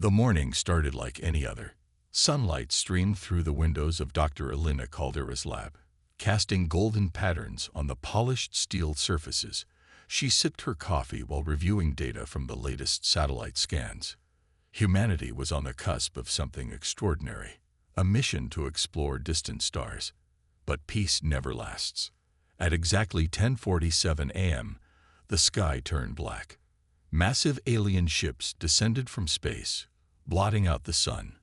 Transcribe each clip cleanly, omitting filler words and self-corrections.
The morning started like any other. Sunlight streamed through the windows of Dr. Elena Caldera's lab, casting golden patterns on the polished steel surfaces. She sipped her coffee while reviewing data from the latest satellite scans. Humanity was on the cusp of something extraordinary, a mission to explore distant stars. But peace never lasts. At exactly 10:47 a.m., the sky turned black. Massive alien ships descended from space, blotting out the sun.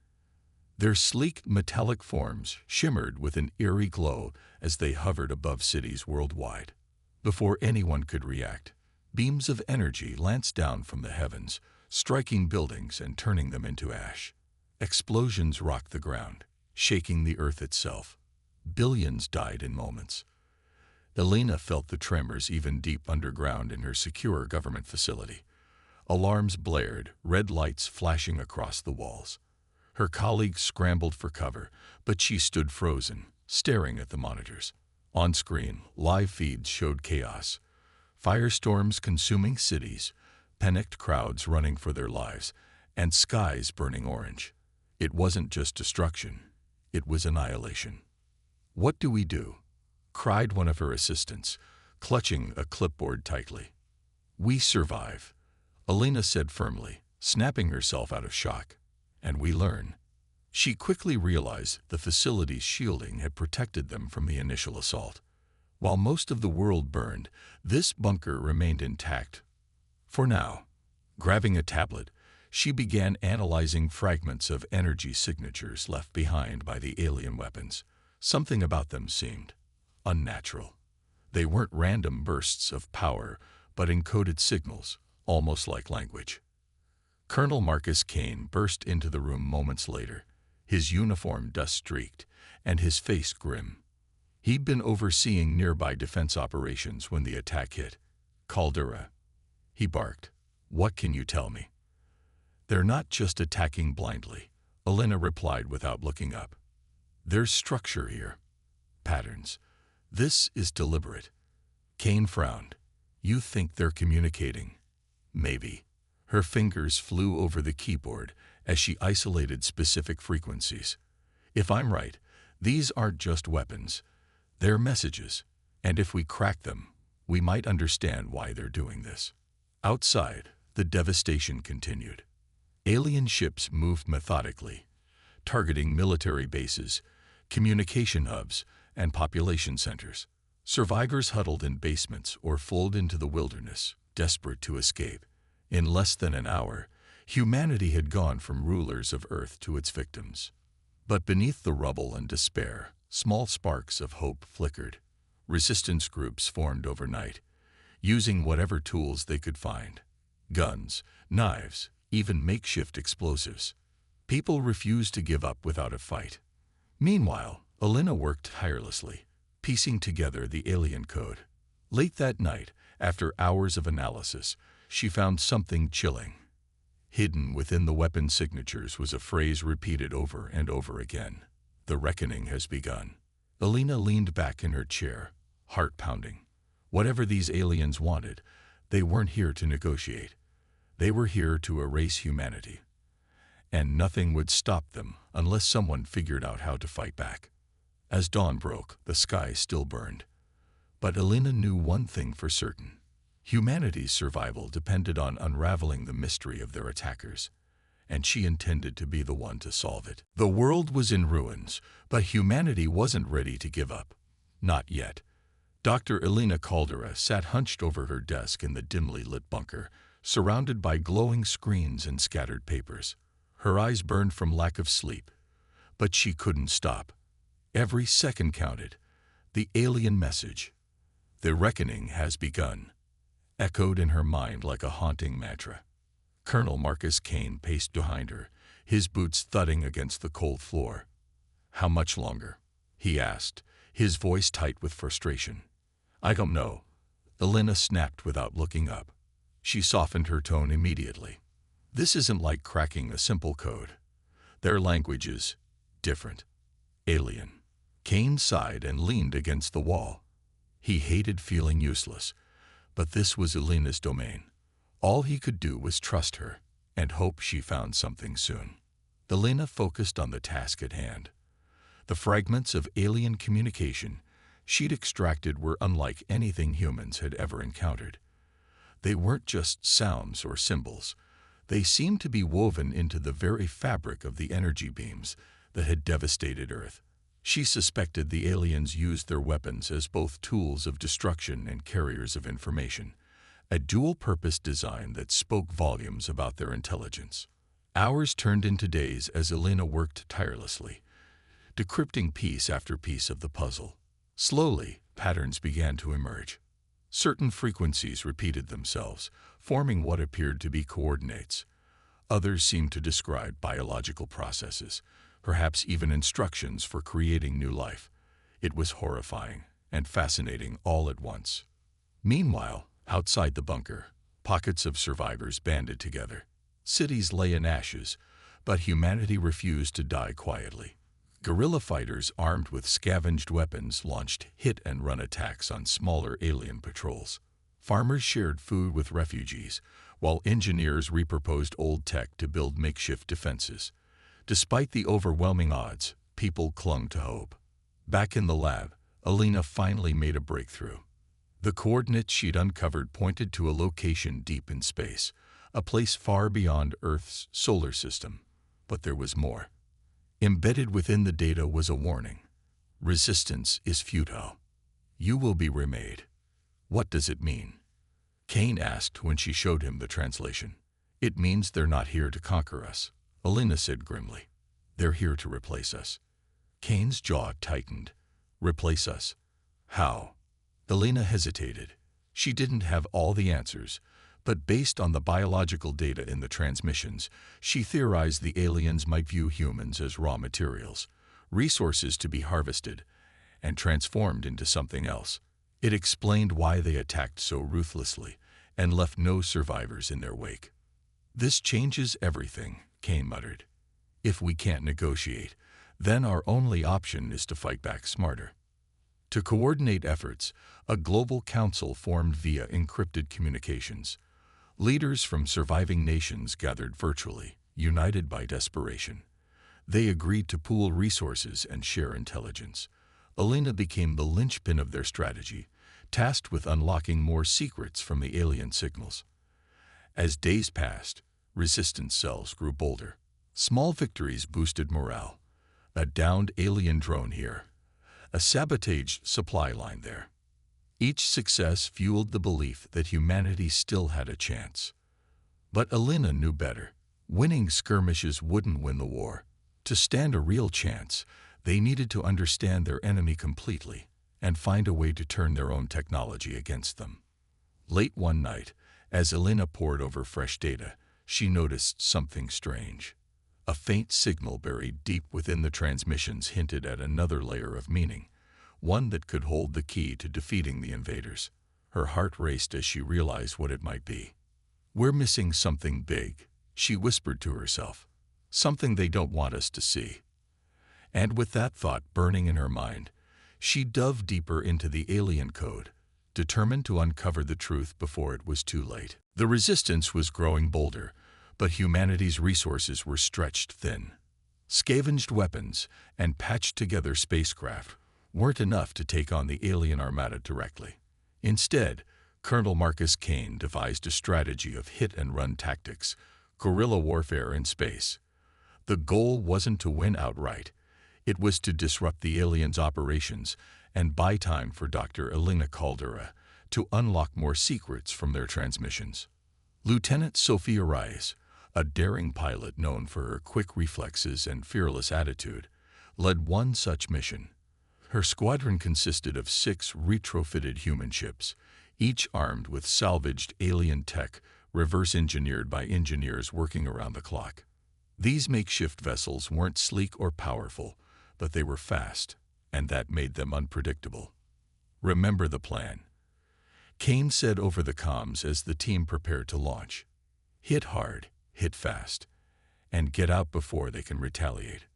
Their sleek, metallic forms shimmered with an eerie glow as they hovered above cities worldwide. Before anyone could react, beams of energy lanced down from the heavens, striking buildings and turning them into ash. Explosions rocked the ground, shaking the earth itself. Billions died in moments. Elena felt the tremors even deep underground in her secure government facility. Alarms blared, red lights flashing across the walls. Her colleagues scrambled for cover, but she stood frozen, staring at the monitors. On screen, live feeds showed chaos. Firestorms consuming cities, panicked crowds running for their lives, and skies burning orange. It wasn't just destruction, it was annihilation. "What do we do?" cried one of her assistants, clutching a clipboard tightly. "We survive," Elena said firmly, snapping herself out of shock. "And we learn." She quickly realized the facility's shielding had protected them from the initial assault. While most of the world burned, this bunker remained intact. For now, grabbing a tablet, she began analyzing fragments of energy signatures left behind by the alien weapons. Something about them seemed unnatural. They weren't random bursts of power, but encoded signals, almost like language. Colonel Marcus Kane burst into the room moments later, his uniform dust-streaked and his face grim. He'd been overseeing nearby defense operations when the attack hit. "Caldera," he barked, "what can you tell me?" "They're not just attacking blindly," Elena replied without looking up. "There's structure here. Patterns. This is deliberate." Kane frowned. "You think they're communicating?" "Maybe." Her fingers flew over the keyboard as she isolated specific frequencies. "If I'm right, these aren't just weapons. They're messages, and if we crack them, we might understand why they're doing this." Outside, the devastation continued. Alien ships moved methodically, targeting military bases, communication hubs, and population centers. Survivors huddled in basements or flowed into the wilderness, desperate to escape. In less than an hour, humanity had gone from rulers of Earth to its victims. But beneath the rubble and despair, small sparks of hope flickered. Resistance groups formed overnight, using whatever tools they could find. Guns, knives, even makeshift explosives. People refused to give up without a fight. Meanwhile, Elena worked tirelessly, piecing together the alien code. Late that night, after hours of analysis, she found something chilling. Hidden within the weapon signatures was a phrase repeated over and over again. "The reckoning has begun." Elena leaned back in her chair, heart pounding. Whatever these aliens wanted, they weren't here to negotiate. They were here to erase humanity. And nothing would stop them unless someone figured out how to fight back. As dawn broke, the sky still burned. But Elena knew one thing for certain. Humanity's survival depended on unraveling the mystery of their attackers, and she intended to be the one to solve it. The world was in ruins, but humanity wasn't ready to give up. Not yet. Dr. Elena Caldera sat hunched over her desk in the dimly lit bunker, surrounded by glowing screens and scattered papers. Her eyes burned from lack of sleep, but she couldn't stop. Every second counted. The alien message, "The reckoning has begun," echoed in her mind like a haunting mantra. Colonel Marcus Kane paced behind her, his boots thudding against the cold floor. "How much longer?" he asked, his voice tight with frustration. "I don't know," Elena snapped without looking up. She softened her tone immediately. "This isn't like cracking a simple code. Their language is different. Alien." Kane sighed and leaned against the wall. He hated feeling useless, but this was Elena's domain. All he could do was trust her, and hoped she found something soon. Elena focused on the task at hand. The fragments of alien communication she'd extracted were unlike anything humans had ever encountered. They weren't just sounds or symbols. They seemed to be woven into the very fabric of the energy beams that had devastated Earth. She suspected the aliens used their weapons as both tools of destruction and carriers of information, a dual-purpose design that spoke volumes about their intelligence. Hours turned into days as Elena worked tirelessly, decrypting piece after piece of the puzzle. Slowly, patterns began to emerge. Certain frequencies repeated themselves, forming what appeared to be coordinates. Others seemed to describe biological processes, perhaps even instructions for creating new life. It was horrifying and fascinating all at once. Meanwhile, outside the bunker, pockets of survivors banded together. Cities lay in ashes, but humanity refused to die quietly. Guerrilla fighters armed with scavenged weapons launched hit-and-run attacks on smaller alien patrols. Farmers shared food with refugees, while engineers repurposed old tech to build makeshift defenses. Despite the overwhelming odds, people clung to hope. Back in the lab, Elena finally made a breakthrough. The coordinates she'd uncovered pointed to a location deep in space, a place far beyond Earth's solar system. But there was more. Embedded within the data was a warning. Resistance is futile. You will be remade. What does it mean? Kane asked when she showed him the translation. It means they're not here to conquer us, Elena said grimly. They're here to replace us. Kane's jaw tightened. Replace us? How? Elena hesitated. She didn't have all the answers, but based on the biological data in the transmissions, she theorized the aliens might view humans as raw materials, resources to be harvested and transformed into something else. It explained why they attacked so ruthlessly and left no survivors in their wake. This changes everything, Kane muttered. If we can't negotiate, then our only option is to fight back smarter. To coordinate efforts, a global council formed via encrypted communications. Leaders from surviving nations gathered virtually, united by desperation. They agreed to pool resources and share intelligence. Elena became the linchpin of their strategy, tasked with unlocking more secrets from the alien signals. As days passed, resistance cells grew bolder. Small victories boosted morale. A downed alien drone here, a sabotaged supply line there. Each success fueled the belief that humanity still had a chance. But Elena knew better. Winning skirmishes wouldn't win the war. To stand a real chance, they needed to understand their enemy completely and find a way to turn their own technology against them. Late one night, as Elena pored over fresh data, she noticed something strange. A faint signal buried deep within the transmissions hinted at another layer of meaning, one that could hold the key to defeating the invaders. Her heart raced as she realized what it might be. We're missing something big, she whispered to herself. Something they don't want us to see. And with that thought burning in her mind, she dove deeper into the alien code, determined to uncover the truth before it was too late. The resistance was growing bolder, but humanity's resources were stretched thin. Scavenged weapons and patched-together spacecraft weren't enough to take on the alien armada directly. Instead, Colonel Marcus Kane devised a strategy of hit-and-run tactics, guerrilla warfare in space. The goal wasn't to win outright. It was to disrupt the aliens' operations and buy time for Dr. Elena Caldera to unlock more secrets from their transmissions. Lieutenant Sophia Reyes, a daring pilot known for her quick reflexes and fearless attitude, led one such mission. Her squadron consisted of 6 retrofitted human ships, each armed with salvaged alien tech reverse-engineered by engineers working around the clock. These makeshift vessels weren't sleek or powerful, but they were fast, and that made them unpredictable. Remember the plan, Kane said over the comms as the team prepared to launch. Hit hard, hit fast, and get out before they can retaliate.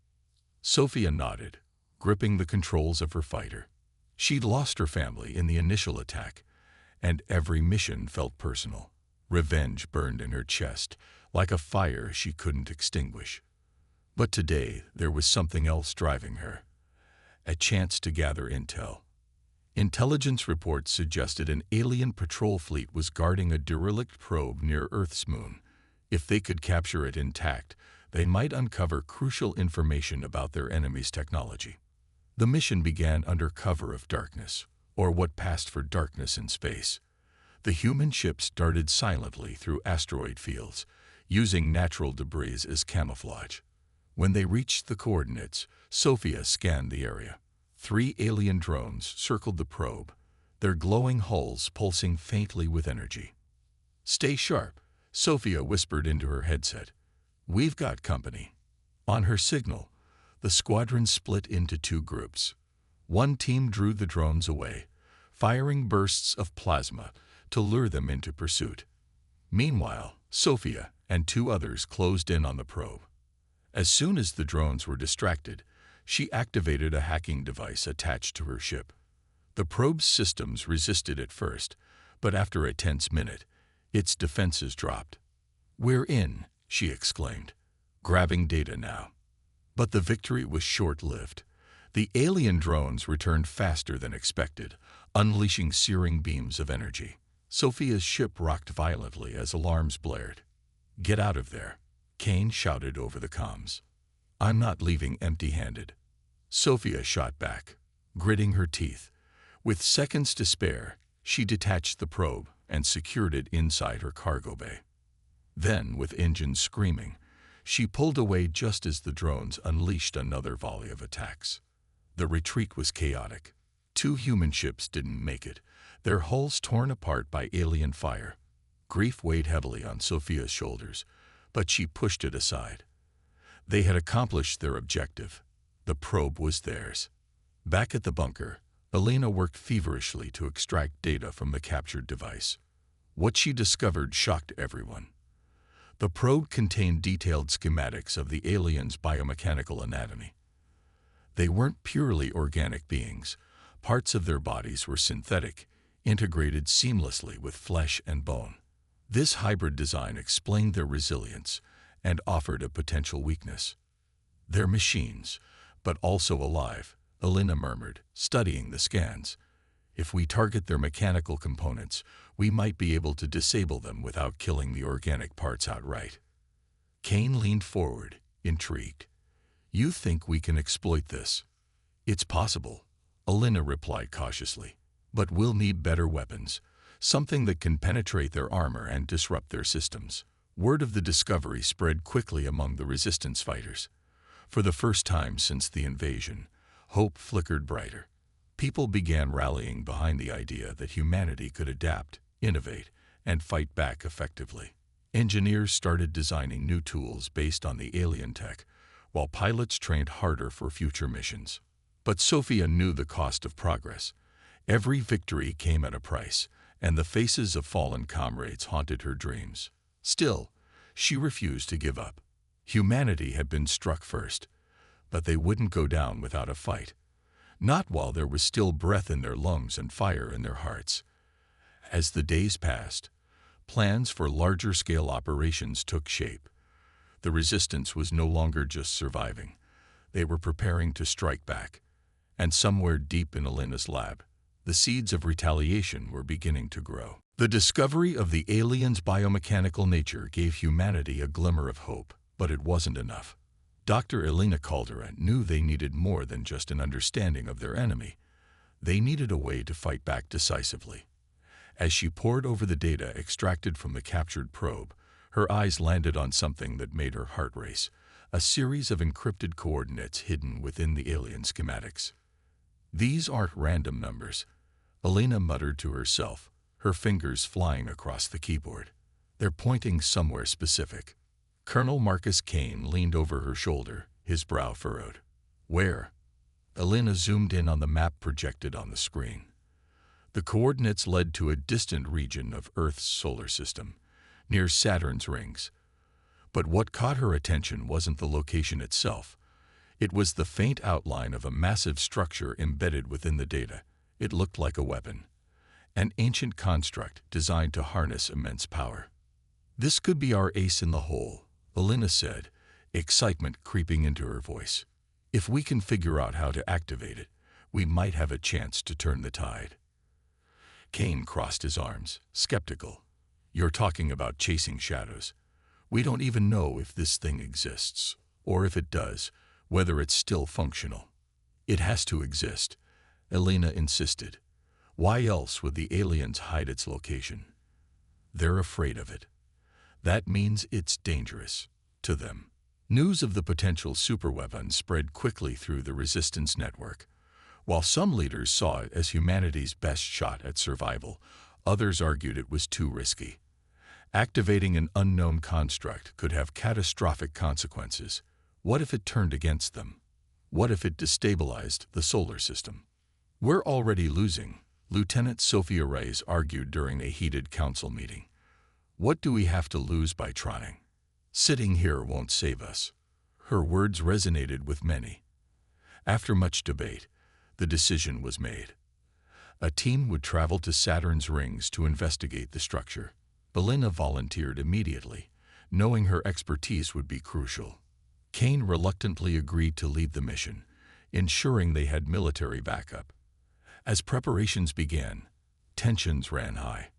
Sophia nodded, gripping the controls of her fighter. She'd lost her family in the initial attack, and every mission felt personal. Revenge burned in her chest, like a fire she couldn't extinguish. But today there was something else driving her: a chance to gather intel. Intelligence reports suggested an alien patrol fleet was guarding a derelict probe near Earth's moon. If they could capture it intact, they might uncover crucial information about their enemy's technology. The mission began under cover of darkness, or what passed for darkness in space. The human ships darted silently through asteroid fields, using natural debris as camouflage. When they reached the coordinates, Sophia scanned the area. 3 alien drones circled the probe, their glowing hulls pulsing faintly with energy. "Stay sharp," Sophia whispered into her headset. "We've got company." On her signal, the squadron split into 2 groups. One team drew the drones away, firing bursts of plasma to lure them into pursuit. Meanwhile, Sophia and 2 others closed in on the probe. As soon as the drones were distracted, she activated a hacking device attached to her ship. The probe's systems resisted at first, but after a tense minute, its defenses dropped. "We're in," she exclaimed, grabbing data now. But the victory was short-lived. The alien drones returned faster than expected, unleashing searing beams of energy. Sophia's ship rocked violently as alarms blared. "Get out of there," Kane shouted over the comms. "I'm not leaving empty-handed." Sophia shot back, gritting her teeth. With seconds to spare, she detached the probe and secured it inside her cargo bay. Then, with engines screaming, she pulled away just as the drones unleashed another volley of attacks. The retreat was chaotic. 2 human ships didn't make it, their hulls torn apart by alien fire. Grief weighed heavily on Sophia's shoulders, but she pushed it aside. They had accomplished their objective. The probe was theirs. Back at the bunker, Elena worked feverishly to extract data from the captured device. What she discovered shocked everyone. The probe contained detailed schematics of the aliens' biomechanical anatomy. They weren't purely organic beings. Parts of their bodies were synthetic, integrated seamlessly with flesh and bone. This hybrid design explained their resilience and offered a potential weakness. "They're machines, but also alive," Elena murmured, studying the scans. "If we target their mechanical components, we might be able to disable them without killing the organic parts outright." Kane leaned forward, intrigued. "You think we can exploit this?" "It's possible," Elena replied cautiously. "But we'll need better weapons, something that can penetrate their armor and disrupt their systems." Word of the discovery spread quickly among the resistance fighters. For the first time since the invasion, hope flickered brighter. People began rallying behind the idea that humanity could adapt, innovate, and fight back effectively. Engineers started designing new tools based on the alien tech, while pilots trained harder for future missions. But Sophia knew the cost of progress. Every victory came at a price, and the faces of fallen comrades haunted her dreams. Still, she refused to give up. Humanity had been struck first, but they wouldn't go down without a fight. Not while there was still breath in their lungs and fire in their hearts. As the days passed, plans for larger-scale operations took shape. The resistance was no longer just surviving. They were preparing to strike back. And somewhere deep in Elena's lab, the seeds of retaliation were beginning to grow. The discovery of the aliens' biomechanical nature gave humanity a glimmer of hope, but it wasn't enough. Dr. Elena Calderon knew they needed more than just an understanding of their enemy. They needed a way to fight back decisively. As she pored over the data extracted from the captured probe, her eyes landed on something that made her heart race: a series of encrypted coordinates hidden within the alien schematics. "These aren't random numbers," Elena muttered to herself, her fingers flying across the keyboard. "They're pointing somewhere specific." Colonel Marcus Kane leaned over her shoulder, his brow furrowed. "Where?" Elena zoomed in on the map projected on the screen. The coordinates led to a distant region of Earth's solar system, near Saturn's rings. But what caught her attention wasn't the location itself. It was the faint outline of a massive structure embedded within the data. It looked like a weapon, an ancient construct designed to harness immense power. This could be our ace in the hole, Elena said, excitement creeping into her voice. If we can figure out how to activate it, we might have a chance to turn the tide. Kane crossed his arms, skeptical. You're talking about chasing shadows. We don't even know if this thing exists, or if it does, whether it's still functional. It has to exist, Elena insisted. Why else would the aliens hide its location? They're afraid of it. That means it's dangerous to them. News of the potential superweapon spread quickly through the resistance network. While some leaders saw it as humanity's best shot at survival, others argued it was too risky. Activating an unknown construct could have catastrophic consequences. What if it turned against them? What if it destabilized the solar system? We're already losing, Lieutenant Sophia Reyes argued during a heated council meeting. What do we have to lose by trying? Sitting here won't save us. Her words resonated with many. After much debate, the decision was made. A team would travel to Saturn's rings to investigate the structure. Elena volunteered immediately, knowing her expertise would be crucial. Kane reluctantly agreed to lead the mission, ensuring they had military backup. As preparations began, tensions ran high.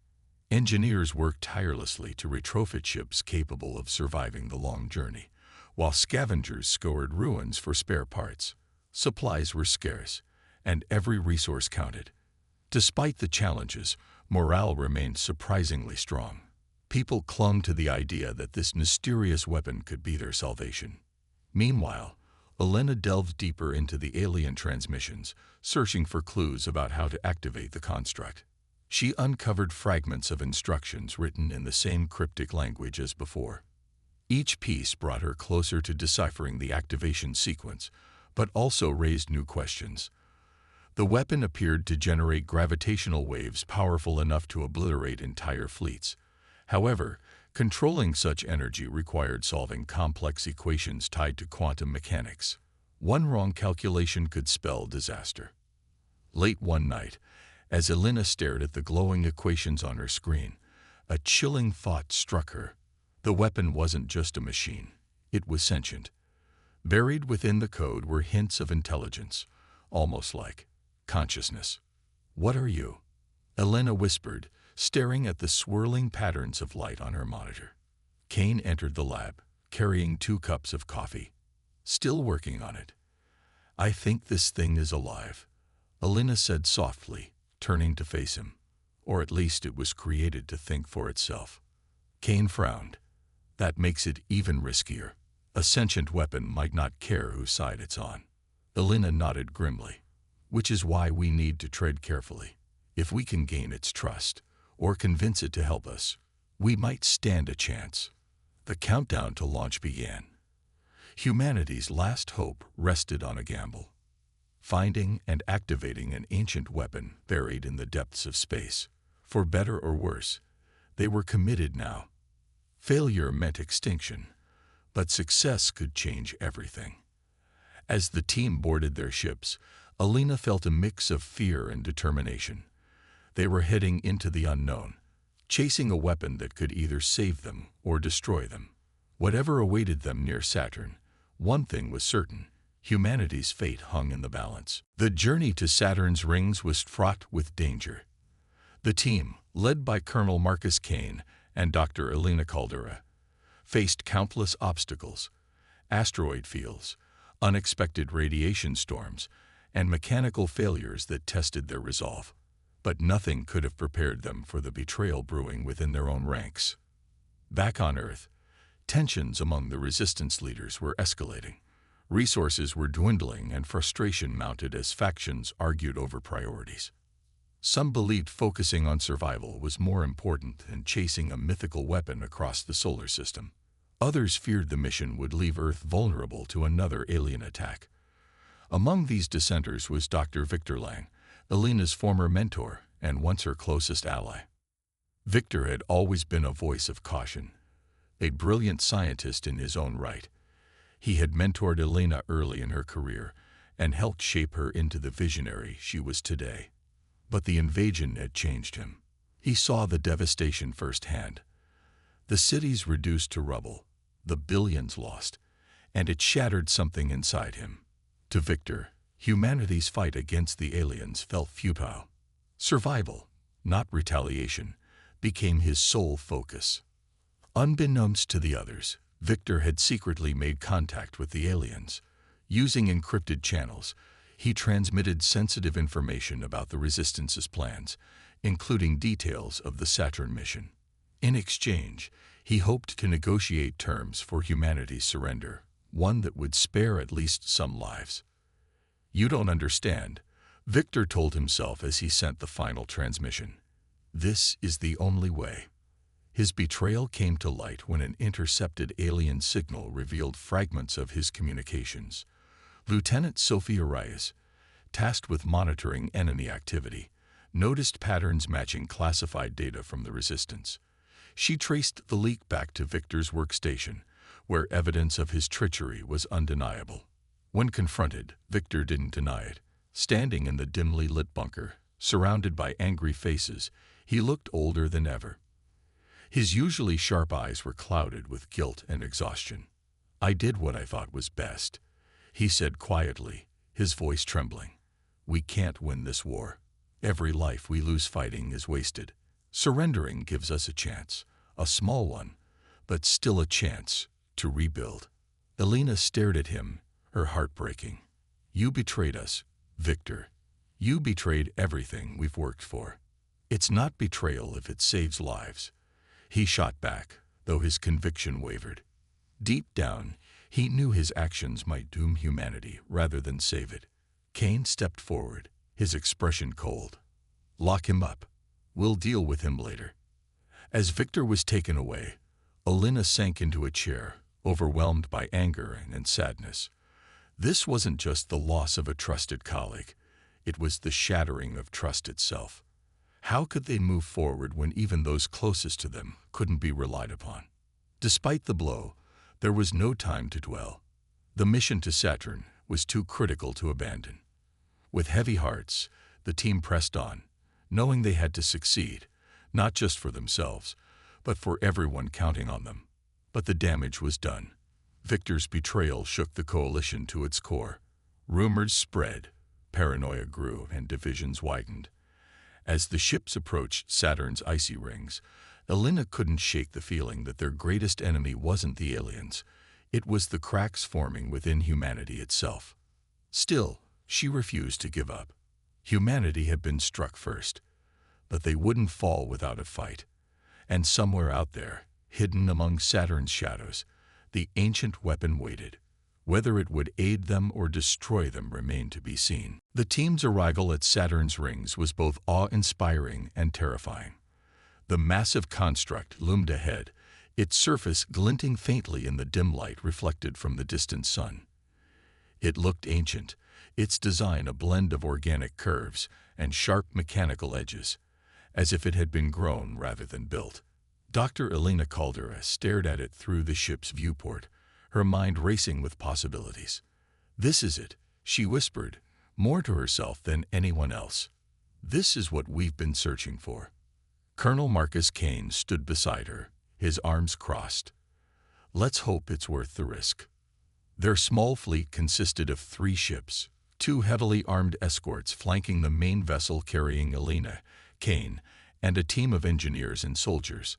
Engineers worked tirelessly to retrofit ships capable of surviving the long journey, while scavengers scoured ruins for spare parts. Supplies were scarce, and every resource counted. Despite the challenges, morale remained surprisingly strong. People clung to the idea that this mysterious weapon could be their salvation. Meanwhile, Elena delved deeper into the alien transmissions, searching for clues about how to activate the construct. She uncovered fragments of instructions written in the same cryptic language as before. Each piece brought her closer to deciphering the activation sequence, but also raised new questions. The weapon appeared to generate gravitational waves powerful enough to obliterate entire fleets. However, controlling such energy required solving complex equations tied to quantum mechanics. One wrong calculation could spell disaster. Late one night, as Elena stared at the glowing equations on her screen, a chilling thought struck her. The weapon wasn't just a machine. It was sentient. Buried within the code were hints of intelligence, almost like consciousness. What are you? Elena whispered, staring at the swirling patterns of light on her monitor. Kane entered the lab, carrying 2 cups of coffee. Still working on it. I think this thing is alive, Elena said softly, turning to face him. Or at least it was created to think for itself. Kane frowned. That makes it even riskier. A sentient weapon might not care whose side it's on. Elena nodded grimly. Which is why we need to tread carefully. If we can gain its trust, or convince it to help us, we might stand a chance. The countdown to launch began. Humanity's last hope rested on a gamble. Finding and activating an ancient weapon buried in the depths of space. For better or worse, they were committed now. Failure meant extinction, but success could change everything. As the team boarded their ships, Elena felt a mix of fear and determination. They were heading into the unknown, chasing a weapon that could either save them or destroy them. Whatever awaited them near Saturn, one thing was certain: humanity's fate hung in the balance. The journey to Saturn's rings was fraught with danger. The team, led by Colonel Marcus Kane and Dr. Elena Caldera, faced countless obstacles: asteroid fields, unexpected radiation storms, and mechanical failures that tested their resolve. But nothing could have prepared them for the betrayal brewing within their own ranks. Back on Earth, tensions among the resistance leaders were escalating. Resources were dwindling and frustration mounted as factions argued over priorities. Some believed focusing on survival was more important than chasing a mythical weapon across the solar system. Others feared the mission would leave Earth vulnerable to another alien attack. Among these dissenters was Dr. Victor Lang, Elena's former mentor and once her closest ally. Victor had always been a voice of caution, a brilliant scientist in his own right. He had mentored Elena early in her career and helped shape her into the visionary she was today. But the invasion had changed him. He saw the devastation firsthand. The cities reduced to rubble, the billions lost, and it shattered something inside him. To Victor, humanity's fight against the aliens felt futile. Survival, not retaliation, became his sole focus. Unbeknownst to the others, Victor had secretly made contact with the aliens. Using encrypted channels, he transmitted sensitive information about the Resistance's plans, including details of the Saturn mission. In exchange, he hoped to negotiate terms for humanity's surrender, one that would spare at least some lives. "You don't understand," Victor told himself as he sent the final transmission. "This is the only way." His betrayal came to light when an intercepted alien signal revealed fragments of his communications. Lieutenant Sophia Reyes, tasked with monitoring enemy activity, noticed patterns matching classified data from the Resistance. She traced the leak back to Victor's workstation, where evidence of his treachery was undeniable. When confronted, Victor didn't deny it. Standing in the dimly lit bunker, surrounded by angry faces, he looked older than ever. His usually sharp eyes were clouded with guilt and exhaustion. "I did what I thought was best," he said quietly, his voice trembling. "We can't win this war. Every life we lose fighting is wasted. Surrendering gives us a chance, a small one, but still a chance to rebuild." Elena stared at him, her heart breaking. "You betrayed us, Victor. You betrayed everything we've worked for." "It's not betrayal if it saves lives," he shot back, though his conviction wavered. Deep down, he knew his actions might doom humanity rather than save it. Kane stepped forward, his expression cold. "Lock him up. We'll deal with him later." As Victor was taken away, Elena sank into a chair, overwhelmed by anger and sadness. This wasn't just the loss of a trusted colleague. It was the shattering of trust itself. How could they move forward when even those closest to them couldn't be relied upon? Despite the blow, there was no time to dwell. The mission to Saturn was too critical to abandon. With heavy hearts, the team pressed on, knowing they had to succeed, not just for themselves, but for everyone counting on them. But the damage was done. Victor's betrayal shook the coalition to its core. Rumors spread, paranoia grew, and divisions widened. As the ships approached Saturn's icy rings, Elena couldn't shake the feeling that their greatest enemy wasn't the aliens. It was the cracks forming within humanity itself. Still, she refused to give up. Humanity had been struck first, but they wouldn't fall without a fight. And somewhere out there, hidden among Saturn's shadows, the ancient weapon waited. Whether it would aid them or destroy them remained to be seen. The team's arrival at Saturn's rings was both awe-inspiring and terrifying. The massive construct loomed ahead, its surface glinting faintly in the dim light reflected from the distant sun. It looked ancient, its design a blend of organic curves and sharp mechanical edges, as if it had been grown rather than built. Dr. Elena Caldera stared at it through the ship's viewport, her mind racing with possibilities. "This is it," she whispered, more to herself than anyone else. "This is what we've been searching for." Colonel Marcus Kane stood beside her, his arms crossed. "Let's hope it's worth the risk." Their small fleet consisted of 3 ships, 2 heavily armed escorts flanking the main vessel carrying Elena, Kane, and a team of engineers and soldiers.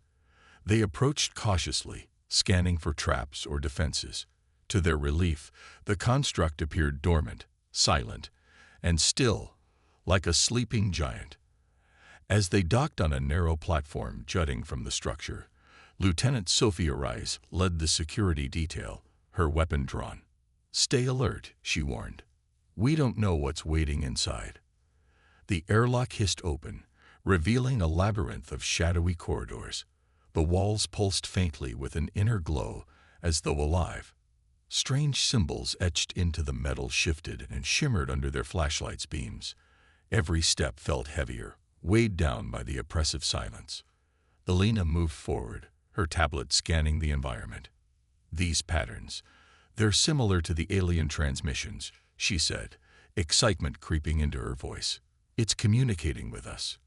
They approached cautiously, scanning for traps or defenses. To their relief, the construct appeared dormant, silent, and still, like a sleeping giant. As they docked on a narrow platform jutting from the structure, Lieutenant Sophia Reyes led the security detail, her weapon drawn. "Stay alert," she warned. "We don't know what's waiting inside." The airlock hissed open, revealing a labyrinth of shadowy corridors. The walls pulsed faintly with an inner glow, as though alive. Strange symbols etched into the metal shifted and shimmered under their flashlights' beams. Every step felt heavier, weighed down by the oppressive silence. Elena moved forward, her tablet scanning the environment. "These patterns, they're similar to the alien transmissions," she said, excitement creeping into her voice. "It's communicating with us,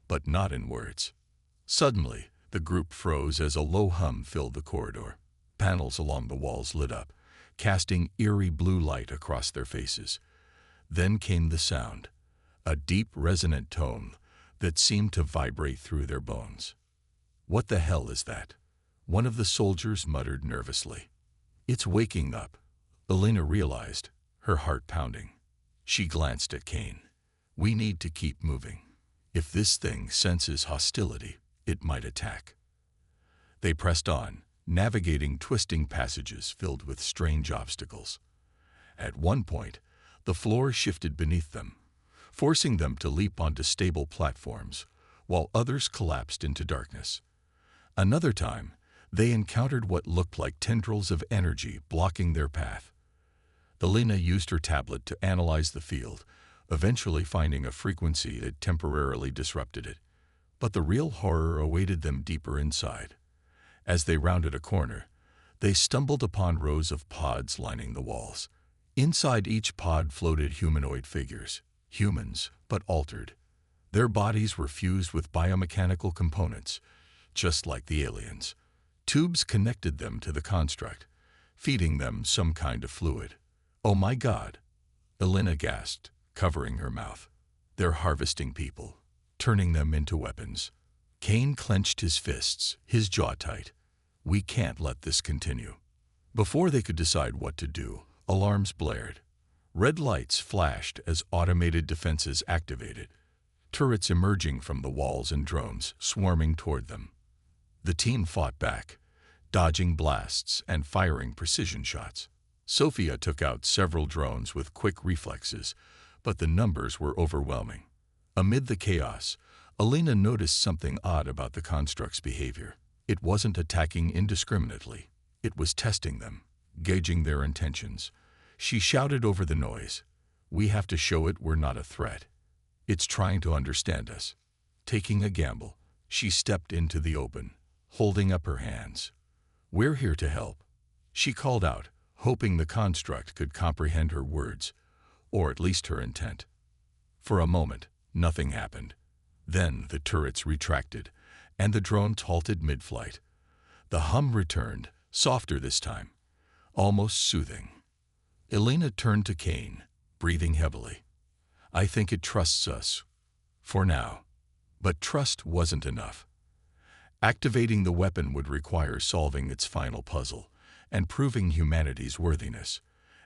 but not in words." Suddenly, The group froze as a low hum filled the corridor. Panels along the walls lit up, casting eerie blue light across their faces. Then came the sound, a deep, resonant tone that seemed to vibrate through their bones. "What the hell is that?" one of the soldiers muttered nervously. "It's waking up," Elena realized, her heart pounding. She glanced at Kane. "We need to keep moving. If this thing senses hostility, it might attack." They pressed on, navigating twisting passages filled with strange obstacles. At one point, the floor shifted beneath them, forcing them to leap onto stable platforms, while others collapsed into darkness. Another time, they encountered what looked like tendrils of energy blocking their path. Elena used her tablet to analyze the field, eventually finding a frequency that temporarily disrupted it. But the real horror awaited them deeper inside. As they rounded a corner, they stumbled upon rows of pods lining the walls. Inside each pod floated humanoid figures, humans, but altered. Their bodies were fused with biomechanical components, just like the aliens. Tubes connected them to the construct, feeding them some kind of fluid. "Oh my God," Elena gasped, covering her mouth. "They're harvesting people, turning them into weapons." Kane clenched his fists, his jaw tight. "We can't let this continue." Before they could decide what to do, alarms blared. Red lights flashed as automated defenses activated, turrets emerging from the walls and drones swarming toward them. The team fought back, dodging blasts and firing precision shots. Sophia took out several drones with quick reflexes, but the numbers were overwhelming. Amid the chaos, Elena noticed something odd about the construct's behavior. It wasn't attacking indiscriminately. It was testing them, gauging their intentions. She shouted over the noise, "We have to show it we're not a threat. It's trying to understand us." Taking a gamble, she stepped into the open, holding up her hands. "We're here to help," she called out, hoping the construct could comprehend her words, or at least her intent. For a moment, nothing happened. Then the turrets retracted, and the drones halted mid-flight. The hum returned, softer this time, almost soothing. Elena turned to Kane, breathing heavily. "I think it trusts us, for now." But trust wasn't enough. Activating the weapon would require solving its final puzzle and proving humanity's worthiness.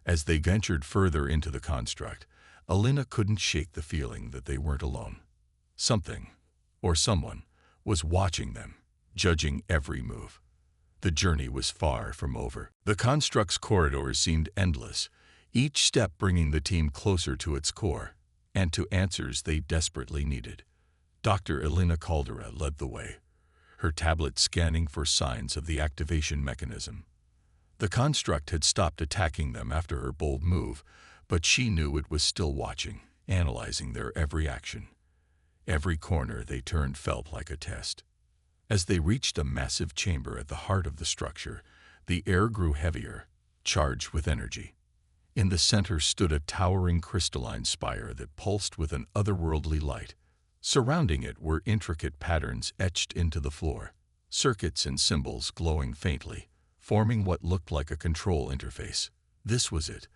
As they ventured further into the construct, Elena couldn't shake the feeling that they weren't alone. Something, or someone, was watching them, judging every move. The journey was far from over. The construct's corridors seemed endless, each step bringing the team closer to its core, and to answers they desperately needed. Dr. Elena Caldera led the way, her tablet scanning for signs of the activation mechanism. The construct had stopped attacking them after her bold move, but she knew it was still watching, analyzing their every action. Every corner they turned felt like a test. As they reached a massive chamber at the heart of the structure, the air grew heavier, charged with energy. In the center stood a towering crystalline spire that pulsed with an otherworldly light. Surrounding it were intricate patterns etched into the floor, circuits and symbols glowing faintly, forming what looked like a control interface. This was it,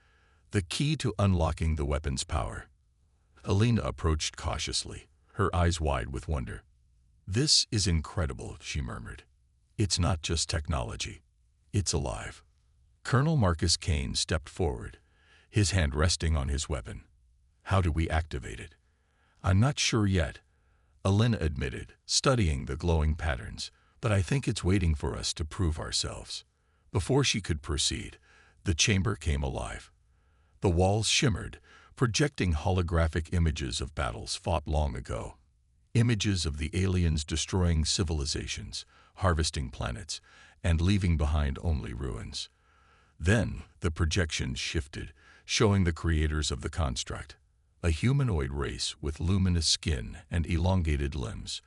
the key to unlocking the weapon's power. Elena approached cautiously, her eyes wide with wonder. "This is incredible," she murmured. "It's not just technology. It's alive." Colonel Marcus Kane stepped forward, his hand resting on his weapon. "How do we activate it?" "I'm not sure yet," Elena admitted, studying the glowing patterns, "but I think it's waiting for us to prove ourselves." Before she could proceed, the chamber came alive. The walls shimmered, projecting holographic images of battles fought long ago. Images of the aliens destroying civilizations, harvesting planets, and leaving behind only ruins. Then the projections shifted, showing the creators of the construct, a humanoid race with luminous skin and elongated limbs.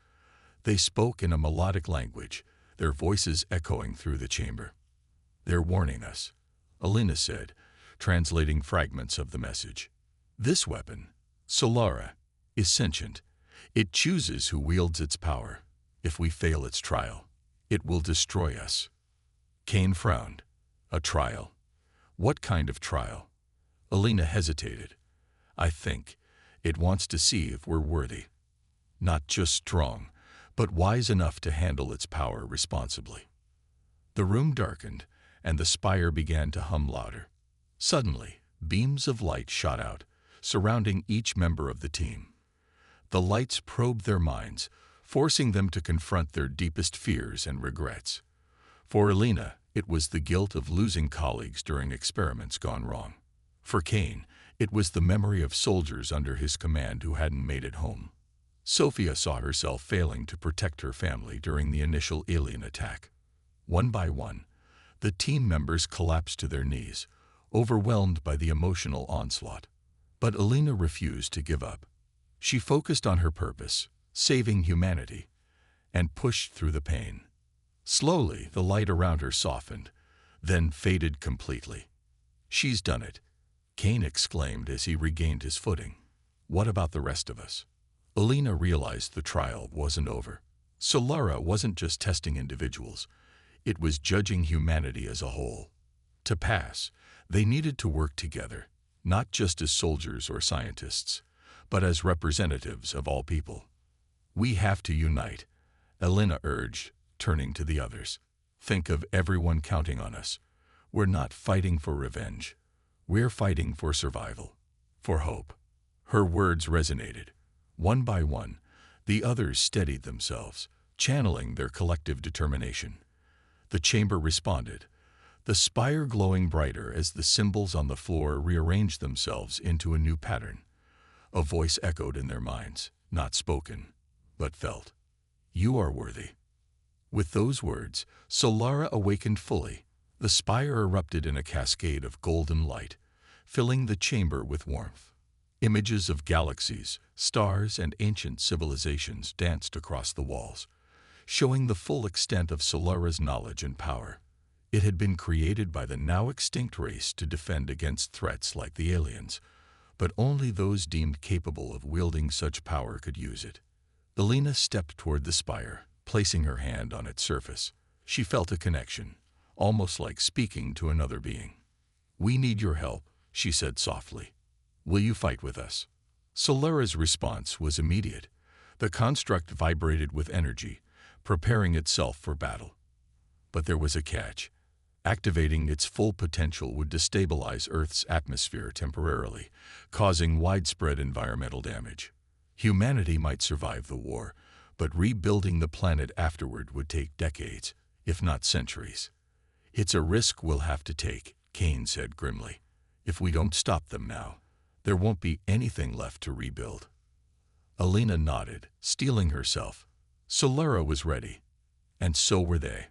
They spoke in a melodic language, their voices echoing through the chamber. "They're warning us," Elena said, translating fragments of the message. "This weapon, Solara, is sentient. It chooses who wields its power. If we fail its trial, It will destroy us. Kane frowned. A trial? What kind of trial? Alina hesitated. I think it wants to see if we're worthy. Not just strong, but wise enough to handle its power responsibly. The room darkened, and the spire began to hum louder. Suddenly, beams of light shot out, surrounding each member of the team. The lights probed their minds, forcing them to confront their deepest fears and regrets. For Alina, it was the guilt of losing colleagues during experiments gone wrong. For Kane, it was the memory of soldiers under his command who hadn't made it home. Sophia saw herself failing to protect her family during the initial alien attack. One by one, the team members collapsed to their knees, overwhelmed by the emotional onslaught. But Alina refused to give up. She focused on her purpose, saving humanity, and pushed through the pain. Slowly, the light around her softened, then faded completely. She's done it, Kane exclaimed as he regained his footing. What about the rest of us? Alina realized the trial wasn't over. Solara wasn't just testing individuals, it was judging humanity as a whole. To pass, they needed to work together, not just as soldiers or scientists, but as representatives of all people. We have to unite, Alina urged, turning to the others. Think of everyone counting on us. We're not fighting for revenge. We're fighting for survival, for hope. Her words resonated. One by one, the others steadied themselves, channeling their collective determination. The chamber responded, the spire glowing brighter as the symbols on the floor rearranged themselves into a new pattern. A voice echoed in their minds, not spoken, but felt. You are worthy. With those words, Solara awakened fully. The spire erupted in a cascade of golden light, filling the chamber with warmth. Images of galaxies, stars, and ancient civilizations danced across the walls, showing the full extent of Solara's knowledge and power. It had been created by the now extinct race to defend against threats like the aliens, but only those deemed capable of wielding such power could use it. Alina stepped toward the spire, placing her hand on its surface. She felt a connection, almost like speaking to another being. We need your help, she said softly. Will you fight with us? Solara's response was immediate. The construct vibrated with energy, preparing itself for battle. But there was a catch. Activating its full potential would destabilize Earth's atmosphere temporarily, causing widespread environmental damage. Humanity might survive the war, but rebuilding the planet afterward would take decades, if not centuries. It's a risk we'll have to take, Kane said grimly. If we don't stop them now, there won't be anything left to rebuild. Alina nodded, steeling herself. Solara was ready, and so were they.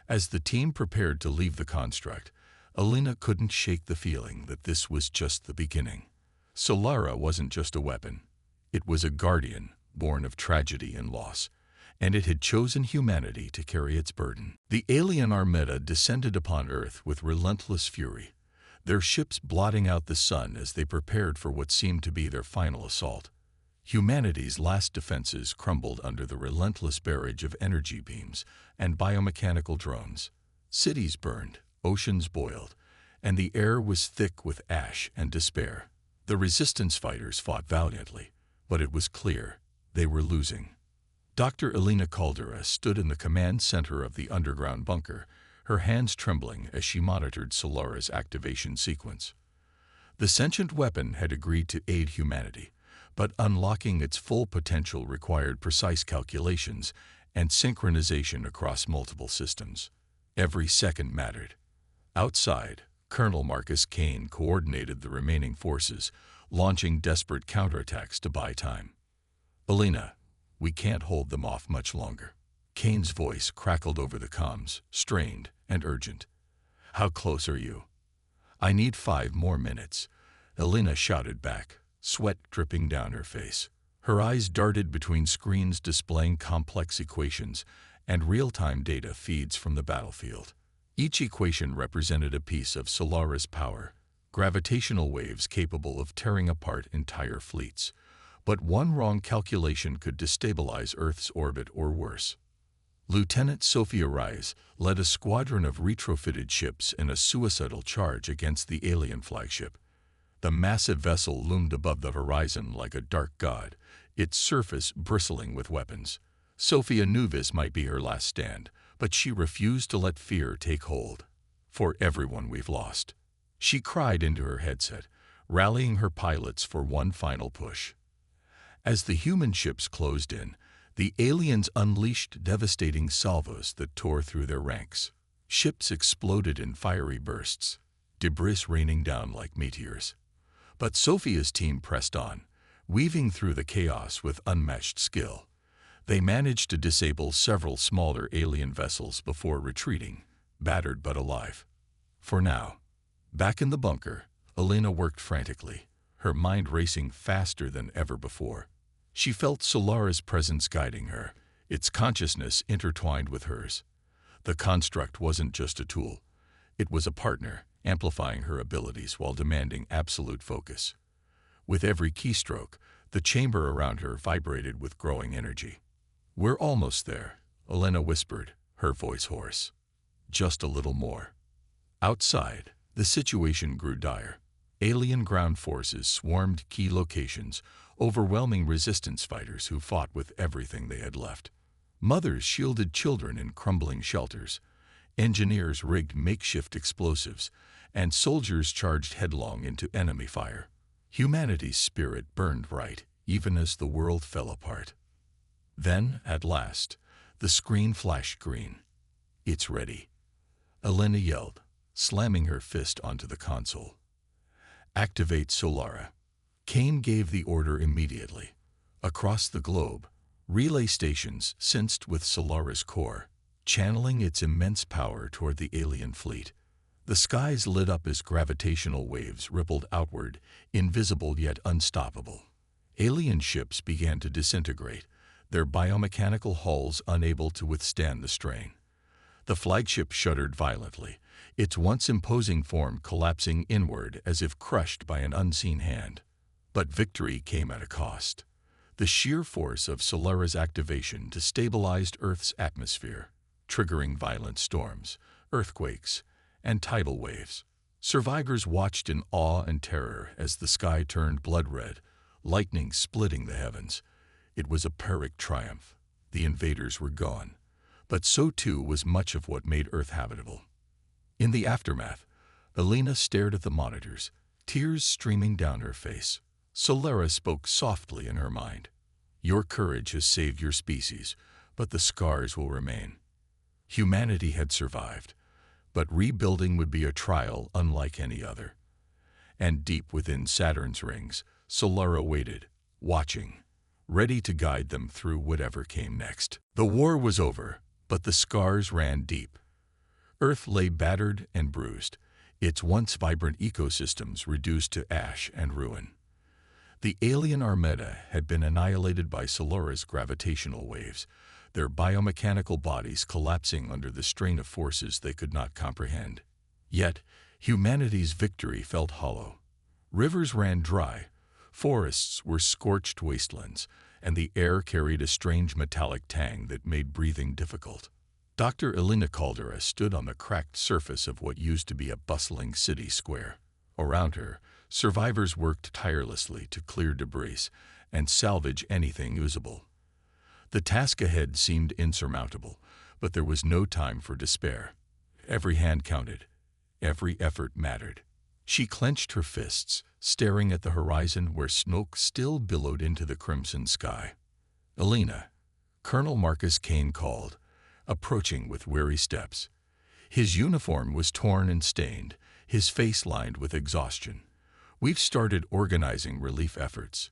As the team prepared to leave the construct, Alina couldn't shake the feeling that this was just the beginning. Solara wasn't just a weapon. It was a guardian, born of tragedy and loss, and it had chosen humanity to carry its burden. The alien armada descended upon Earth with relentless fury, their ships blotting out the sun as they prepared for what seemed to be their final assault. Humanity's last defenses crumbled under the relentless barrage of energy beams and biomechanical drones. Cities burned, oceans boiled, and the air was thick with ash and despair. The resistance fighters fought valiantly, but it was clear they were losing. Dr. Alina Caldera stood in the command center of the underground bunker, her hands trembling as she monitored Solara's activation sequence. The sentient weapon had agreed to aid humanity, but unlocking its full potential required precise calculations and synchronization across multiple systems. Every second mattered. Outside, Colonel Marcus Kane coordinated the remaining forces, launching desperate counterattacks to buy time. Alina, we can't hold them off much longer. Kane's voice crackled over the comms, strained and urgent. How close are you? I need 5 more minutes, Alina shouted back, sweat dripping down her face. Her eyes darted between screens displaying complex equations and real-time data feeds from the battlefield. Each equation represented a piece of Solara's power, gravitational waves capable of tearing apart entire fleets. But one wrong calculation could destabilize Earth's orbit or worse. Lieutenant Sophia Rise led a squadron of retrofitted ships in a suicidal charge against the alien flagship. The massive vessel loomed above the horizon like a dark god, its surface bristling with weapons. Sophia knew this might be her last stand, but she refused to let fear take hold. "For everyone we've lost," she cried into her headset, rallying her pilots for one final push. As the human ships closed in, the aliens unleashed devastating salvos that tore through their ranks. Ships exploded in fiery bursts, debris raining down like meteors. But Sophia's team pressed on, weaving through the chaos with unmatched skill. They managed to disable several smaller alien vessels before retreating, battered but alive. For now, back in the bunker, Elena worked frantically, her mind racing faster than ever before. She felt Solara's presence guiding her, its consciousness intertwined with hers. The construct wasn't just a tool. It was a partner, amplifying her abilities while demanding absolute focus. With every keystroke, the chamber around her vibrated with growing energy. "We're almost there," Elena whispered, her voice hoarse. "Just a little more." Outside, the situation grew dire. Alien ground forces swarmed key locations, overwhelming resistance fighters who fought with everything they had left. Mothers shielded children in crumbling shelters. Engineers rigged makeshift explosives, and soldiers charged headlong into enemy fire. Humanity's spirit burned bright, even as the world fell apart. Then, at last, the screen flashed green. "It's ready," Elena yelled, slamming her fist onto the console. "Activate Solara." Kane gave the order immediately. Across the globe, relay stations sensed with Solara's core, channeling its immense power toward the alien fleet. The skies lit up as gravitational waves rippled outward, invisible yet unstoppable. Alien ships began to disintegrate, their biomechanical hulls unable to withstand the strain. The flagship shuddered violently, its once imposing form collapsing inward as if crushed by an unseen hand. But victory came at a cost. The sheer force of Solara's activation destabilized Earth's atmosphere, triggering violent storms, earthquakes, and tidal waves. Survivors watched in awe and terror as the sky turned blood red, lightning splitting the heavens. It was a Pyrrhic triumph. The invaders were gone, but so too was much of what made Earth habitable. In the aftermath, Elena stared at the monitors, tears streaming down her face. Solara spoke softly in her mind. "Your courage has saved your species, but the scars will remain." Humanity had survived, but rebuilding would be a trial unlike any other. And deep within Saturn's rings, Solara waited, watching, ready to guide them through whatever came next. The war was over, but the scars ran deep. Earth lay battered and bruised, its once vibrant ecosystems reduced to ash and ruin. The alien armada had been annihilated by Solara's gravitational waves, their biomechanical bodies collapsing under the strain of forces they could not comprehend. Yet, humanity's victory felt hollow. Rivers ran dry, forests were scorched wastelands, and the air carried a strange metallic tang that made breathing difficult. Dr. Elena Caldera stood on the cracked surface of what used to be a bustling city square. Around her, survivors worked tirelessly to clear debris and salvage anything usable. The task ahead seemed insurmountable, but there was no time for despair. Every hand counted. Every effort mattered. She clenched her fists, staring at the horizon where smoke still billowed into the crimson sky. "Elena," Colonel Marcus Kane called, approaching with weary steps. His uniform was torn and stained, his face lined with exhaustion. "We've started organizing relief efforts.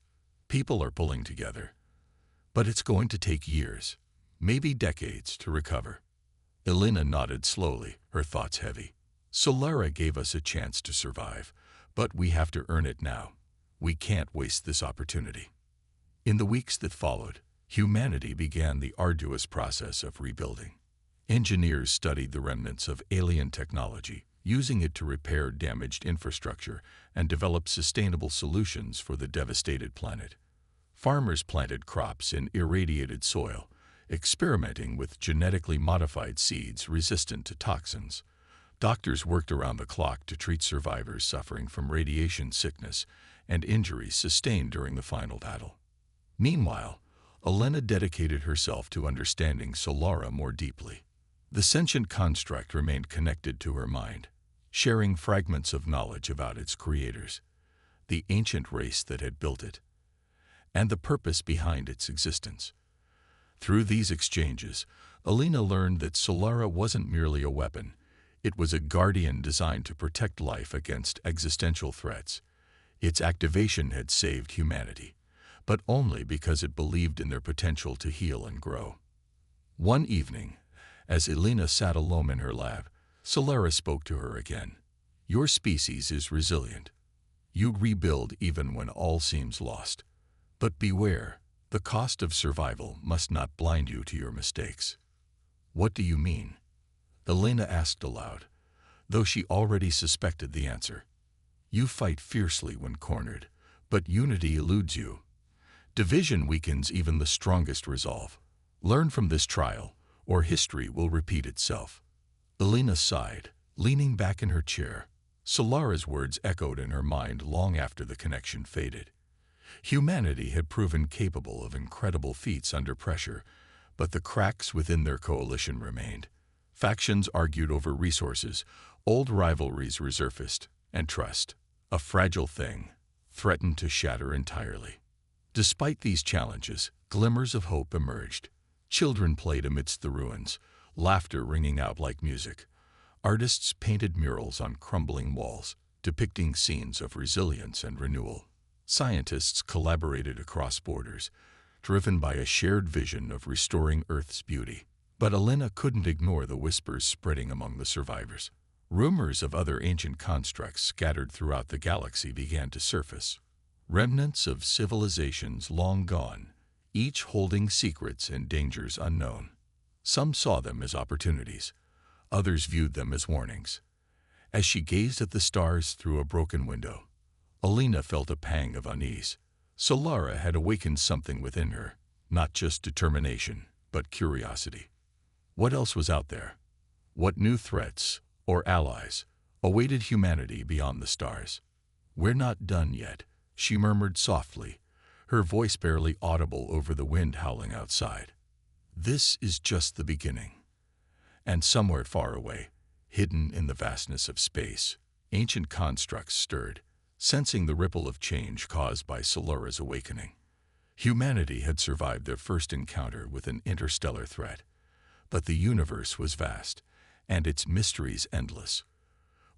People are pulling together. But it's going to take years, maybe decades, to recover." Elena nodded slowly, her thoughts heavy. "Solara gave us a chance to survive, but we have to earn it now. We can't waste this opportunity." In the weeks that followed, humanity began the arduous process of rebuilding. Engineers studied the remnants of alien technology, using it to repair damaged infrastructure and develop sustainable solutions for the devastated planet. Farmers planted crops in irradiated soil, experimenting with genetically modified seeds resistant to toxins. Doctors worked around the clock to treat survivors suffering from radiation sickness and injuries sustained during the final battle. Meanwhile, Elena dedicated herself to understanding Solara more deeply. The sentient construct remained connected to her mind, sharing fragments of knowledge about its creators, the ancient race that had built it, and the purpose behind its existence. Through these exchanges, Elena learned that Solara wasn't merely a weapon. It was a guardian designed to protect life against existential threats. Its activation had saved humanity, but only because it believed in their potential to heal and grow. One evening, as Elena sat alone in her lab, Solara spoke to her again. "Your species is resilient. You rebuild even when all seems lost. But beware, the cost of survival must not blind you to your mistakes." "What do you mean?" Elena asked aloud, though she already suspected the answer. "You fight fiercely when cornered, but unity eludes you. Division weakens even the strongest resolve. Learn from this trial, or history will repeat itself." Elena sighed, leaning back in her chair. Solara's words echoed in her mind long after the connection faded. Humanity had proven capable of incredible feats under pressure, but the cracks within their coalition remained. Factions argued over resources, old rivalries resurfaced, and trust, a fragile thing, threatened to shatter entirely. Despite these challenges, glimmers of hope emerged. Children played amidst the ruins, laughter ringing out like music. Artists painted murals on crumbling walls, depicting scenes of resilience and renewal. Scientists collaborated across borders, driven by a shared vision of restoring Earth's beauty. But Elena couldn't ignore the whispers spreading among the survivors. Rumors of other ancient constructs scattered throughout the galaxy began to surface. Remnants of civilizations long gone, each holding secrets and dangers unknown. Some saw them as opportunities, others viewed them as warnings. As she gazed at the stars through a broken window, Elena felt a pang of unease. Solara had awakened something within her, not just determination, but curiosity. What else was out there? What new threats, or allies, awaited humanity beyond the stars? "We're not done yet," she murmured softly, her voice barely audible over the wind howling outside. "This is just the beginning." And somewhere far away, hidden in the vastness of space, ancient constructs stirred, sensing the ripple of change caused by Solara's awakening. Humanity had survived their first encounter with an interstellar threat, but the universe was vast, and its mysteries endless.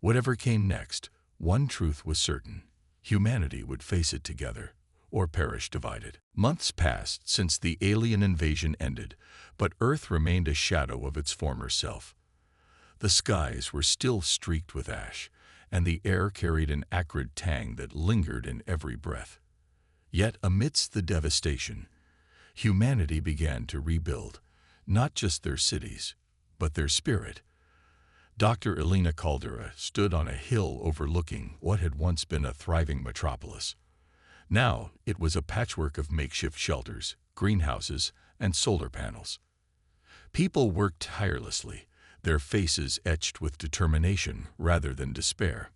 Whatever came next, one truth was certain: humanity would face it together, or perish divided. Months passed since the alien invasion ended, but Earth remained a shadow of its former self. The skies were still streaked with ash, and the air carried an acrid tang that lingered in every breath. Yet amidst the devastation, humanity began to rebuild, not just their cities, but their spirit. Dr. Elena Caldera stood on a hill overlooking what had once been a thriving metropolis. Now it was a patchwork of makeshift shelters, greenhouses, and solar panels. People worked tirelessly, their faces etched with determination rather than despair.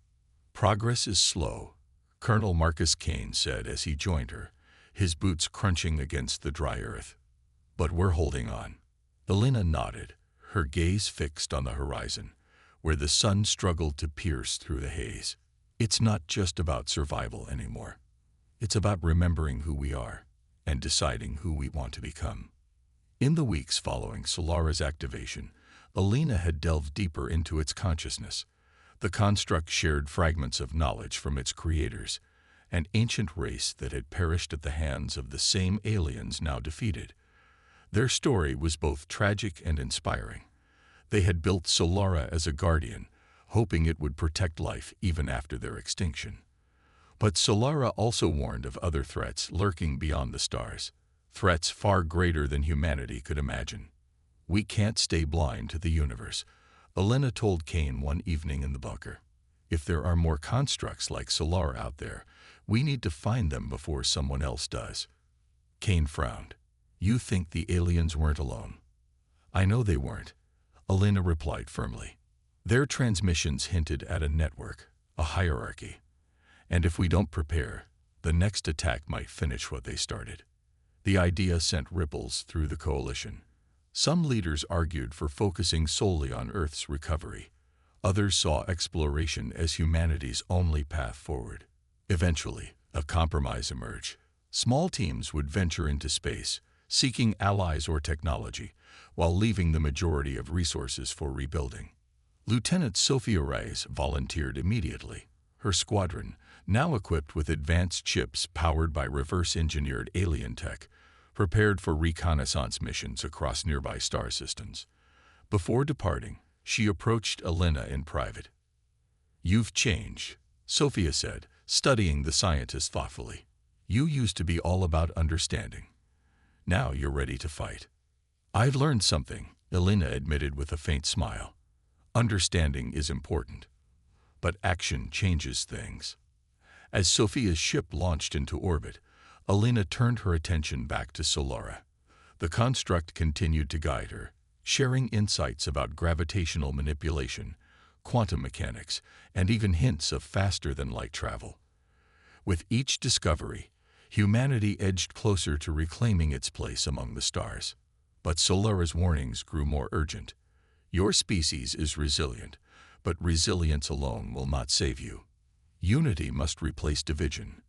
"Progress is slow," Colonel Marcus Kane said as he joined her, his boots crunching against the dry earth. "But we're holding on." Elena nodded, her gaze fixed on the horizon, where the sun struggled to pierce through the haze. "It's not just about survival anymore. It's about remembering who we are and deciding who we want to become." In the weeks following Solara's activation, Elena had delved deeper into its consciousness. The construct shared fragments of knowledge from its creators, an ancient race that had perished at the hands of the same aliens now defeated. Their story was both tragic and inspiring. They had built Solara as a guardian, hoping it would protect life even after their extinction. But Solara also warned of other threats lurking beyond the stars, threats far greater than humanity could imagine. "We can't stay blind to the universe," Elena told Kane one evening in the bunker. "If there are more constructs like Solara out there, we need to find them before someone else does." Kane frowned. You think the aliens weren't alone? I know they weren't, Alina replied firmly. Their transmissions hinted at a network, a hierarchy. And if we don't prepare, the next attack might finish what they started. The idea sent ripples through the coalition. Some leaders argued for focusing solely on Earth's recovery. Others saw exploration as humanity's only path forward. Eventually, a compromise emerged. Small teams would venture into space, seeking allies or technology, while leaving the majority of resources for rebuilding. Lieutenant Sophia Reyes volunteered immediately. Her squadron, now equipped with advanced ships powered by reverse-engineered alien tech, prepared for reconnaissance missions across nearby star systems. Before departing, she approached Alina in private. "You've changed," Sophia said, studying the scientist thoughtfully. "You used to be all about understanding. Now you're ready to fight." "I've learned something," Alina admitted with a faint smile. "Understanding is important, but action changes things." As Sophia's ship launched into orbit, Alina turned her attention back to Solara. The construct continued to guide her, sharing insights about gravitational manipulation, quantum mechanics, and even hints of faster-than-light travel. With each discovery, humanity edged closer to reclaiming its place among the stars. But Solara's warnings grew more urgent. "Your species is resilient, but resilience alone will not save you. Unity must replace division.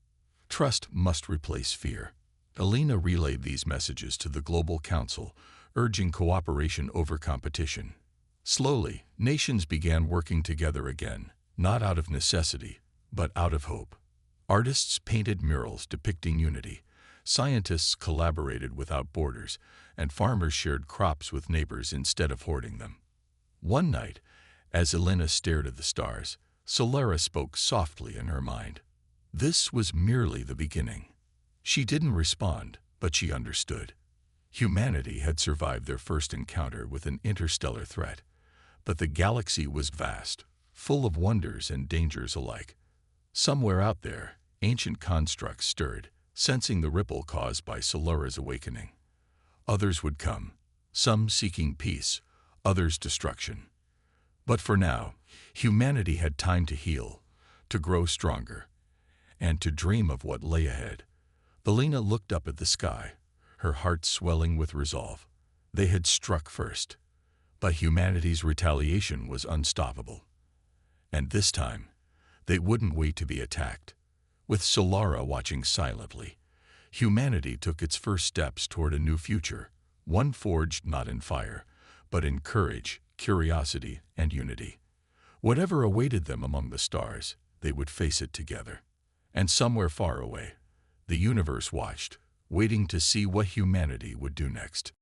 Trust must replace fear." Alina relayed these messages to the Global Council, urging cooperation over competition. Slowly, nations began working together again, not out of necessity, but out of hope. Artists painted murals depicting unity, scientists collaborated without borders, and farmers shared crops with neighbors instead of hoarding them. One night, as Alina stared at the stars, Solara spoke softly in her mind. This was merely the beginning. She didn't respond, but she understood. Humanity had survived their first encounter with an interstellar threat, but the galaxy was vast, full of wonders and dangers alike. Somewhere out there, ancient constructs stirred, sensing the ripple caused by Solara's awakening. Others would come, some seeking peace, others destruction. But for now, humanity had time to heal, to grow stronger, and to dream of what lay ahead. Alina looked up at the sky, her heart swelling with resolve. They had struck first, but humanity's retaliation was unstoppable. And this time, they wouldn't wait to be attacked. With Solara watching silently, humanity took its first steps toward a new future, one forged not in fire, but in courage, curiosity, and unity. Whatever awaited them among the stars, they would face it together. And somewhere far away, the universe watched, waiting to see what humanity would do next.